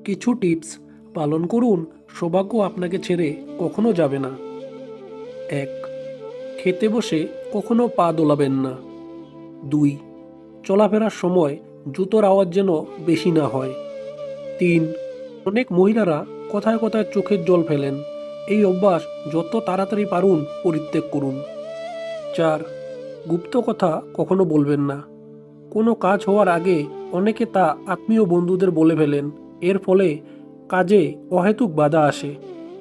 কিছু টিপস পালন করুন, সৌভাগ্য আপনাকে ছেড়ে কখনো যাবে না। 1. খেতে বসে কখনো পা দোলাবেন না। 2. চলাফেরার সময় জুতোর আওয়াজ যেন বেশি না হয়। 3. অনেক মহিলারা কথায় কথায় চোখের জল ফেলেন, এই অভ্যাস যত তাড়াতাড়ি পারুন পরিত্যাগ করুন। 4. গুপ্ত কথা কখনো বলবেন না। কোনো কাজ হওয়ার আগে অনেকে তা আত্মীয় বন্ধুদের বলে ফেলেন, এর ফলে কাজে অহেতুক বাধা আসে,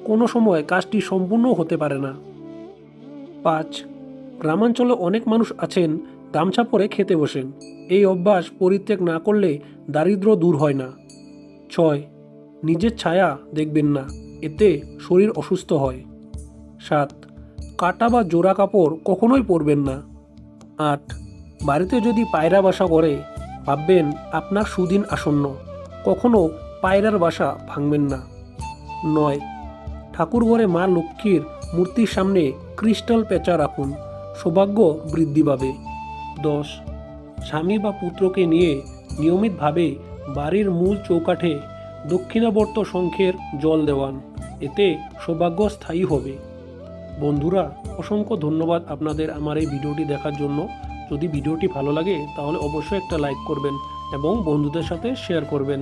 কোনো সময় কাজটি সম্পূর্ণ হতে পারে না। 5. গ্রামাঞ্চলে অনেক মানুষ আছেন গামছা পরে খেতে বসেন, এই অভ্যাস পরিত্যাগ না করলে দারিদ্র্য দূর হয় না। 6. নিজের ছায়া দেখবেন না, এতে শরীর অসুস্থ হয়। 7. কাটা বা জোড়া কাপড় কখনোই পরবেন না। 8. বাড়িতে যদি পায়রা বাসা করে ভাববেন আপনার সুদিন আসন্ন, কখনো পায়রার বাসা ভাঙবেন না। 9. ঠাকুরঘরে মা লক্ষ্মীর মূর্তির সামনে ক্রিস্টাল পেঁচা রাখুন, সৌভাগ্য বৃদ্ধি পাবে। 10. স্বামী বা পুত্রকে নিয়ে নিয়মিতভাবে বাড়ির মূল চৌকাঠে দক্ষিণাবর্ত শঙ্খের জল দেওয়ান, এতে সৌভাগ্য স্থায়ী হবে। বন্ধুরা, অসংখ্য ধন্যবাদ আপনাদের আমার এই ভিডিওটি দেখার জন্য। যদি ভিডিওটি ভালো লাগে তাহলে অবশ্যই একটা লাইক করবেন এবং বন্ধুদের সাথে শেয়ার করবেন।